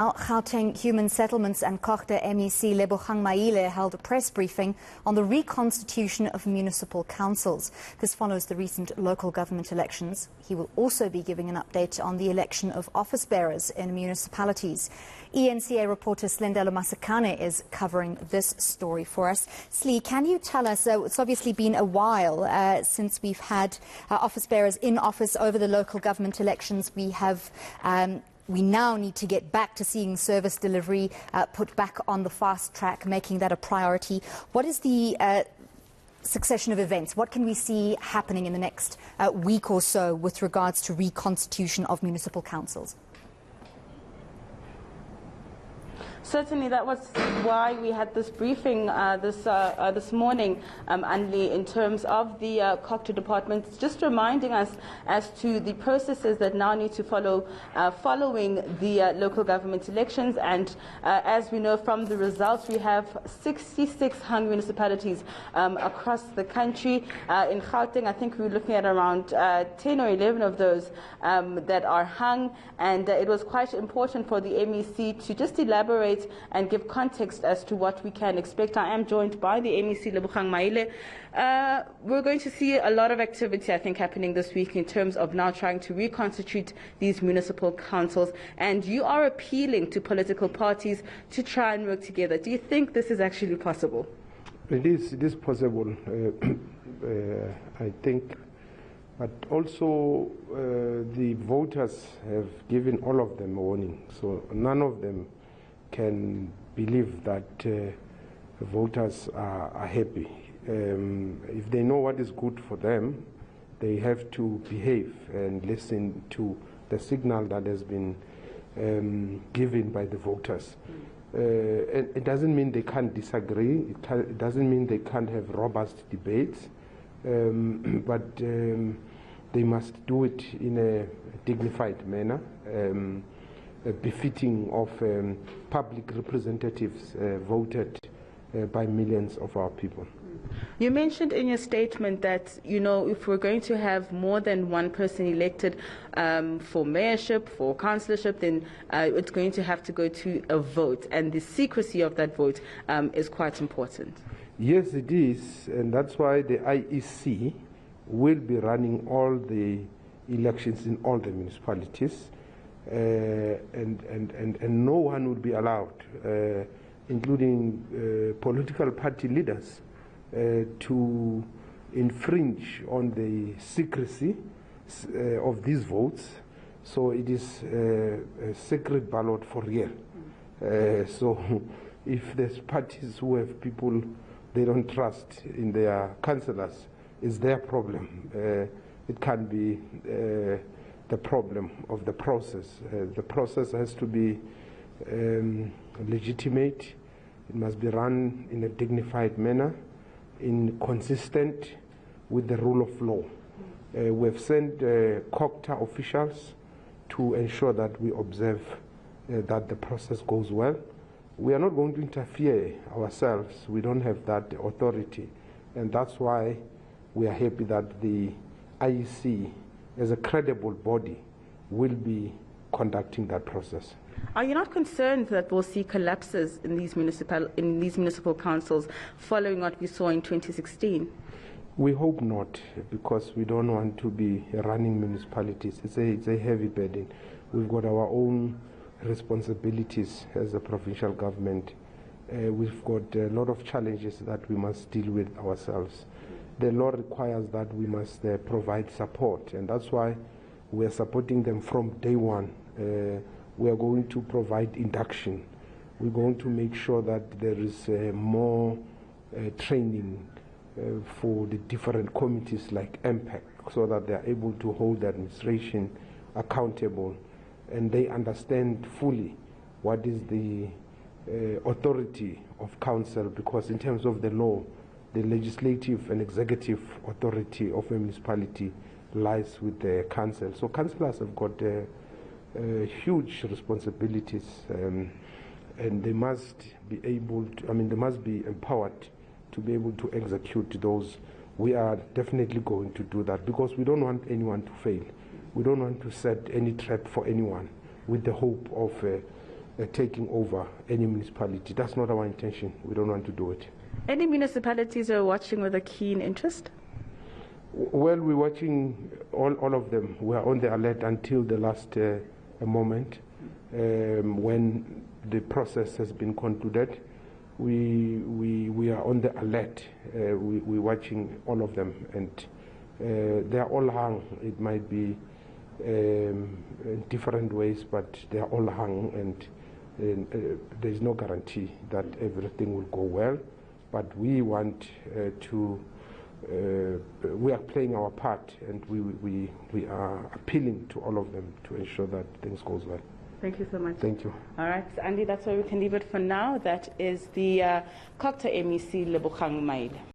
Gauteng Human Settlements and Cogta MEC Lebogang Maile held a press briefing on the reconstitution of municipal councils. This follows the recent local government elections. He will also be giving an update on the election of office bearers in municipalities. eNCA reporter Silindelo Masikane is covering this story for us. Slee, can you tell us, it's obviously been a while since we've had office bearers in office over the local government elections. We now need to get back to seeing service delivery put back on the fast track, making that a priority. What is the succession of events? What can we see happening in the next week or so with regards to reconstitution of municipal councils? Certainly, that was why we had this briefing this morning, Anli, in terms of the Cogta department, just reminding us as to the processes that now need to follow following the local government elections. And as we know from the results, we have 66 hung municipalities across the country. In Gauteng, I think we're looking at around 10 or 11 of those that are hung. And it was quite important for the MEC to just elaborate and give context as to what we can expect. I am joined by the MEC Lebogang Maile. We're going to see a lot of activity, I think, happening this week in terms of now trying to reconstitute these municipal councils. And you are appealing to political parties to try and work together. Do you think this is actually possible? It is possible, I think. But also the voters have given all of them a warning. So none of them can believe that voters are happy. If they know what is good for them, they have to behave and listen to the signal that has been given by the voters. It doesn't mean they can't disagree. It doesn't mean they can't have robust debates, but they must do it in a dignified manner, befitting of public representatives voted by millions of our people. You mentioned in your statement that, if we're going to have more than one person elected for mayorship, for councillorship, then it's going to have to go to a vote, and the secrecy of that vote is quite important. Yes, it is, and that's why the IEC will be running all the elections in all the municipalities. And no one would be allowed, including political party leaders, to infringe on the secrecy of these votes. So it is a secret ballot for real. So if there's parties who have people they don't trust in their councillors, it's their problem. It can't be the problem of the process. The process has to be legitimate. It must be run in a dignified manner, consistent with the rule of law. We have sent Cogta officials to ensure that we observe that the process goes well. We are not going to interfere ourselves. We don't have that authority. And that's why we are happy that the IEC, as a credible body, will be conducting that process. Are you not concerned that we'll see collapses in these municipal councils following what we saw in 2016? We hope not, because we don't want to be running municipalities. It's a heavy burden. We've got our own responsibilities as a provincial government. We've got a lot of challenges that we must deal with ourselves. The law requires that we must provide support, and that's why we are supporting them from day one. We are going to provide induction. We're going to make sure that there is more training for the different committees like MPAC, so that they are able to hold the administration accountable and they understand fully what is the authority of council, because in terms of the law, the legislative and executive authority of a municipality lies with the council. So councillors have got huge responsibilities, and they must be able to, they must be empowered to be able to execute those. We are definitely going to do that, because we don't want anyone to fail. We don't want to set any trap for anyone with the hope of taking over any municipality. That's not our intention. We don't want to do it. Any municipalities are watching with a keen interest? Well, we're watching all of them. We are on the alert until the last moment. When the process has been concluded, we are on the alert. We're watching all of them, and they are all hung. It might be in different ways, but they are all hung, and there is no guarantee that everything will go well. But we want we are playing our part, and we are appealing to all of them to ensure that things goes well. Thank you so much. Thank you. All right, so Andy, that's where we can leave it for now. That is the Cogta MEC Lebogang Maile.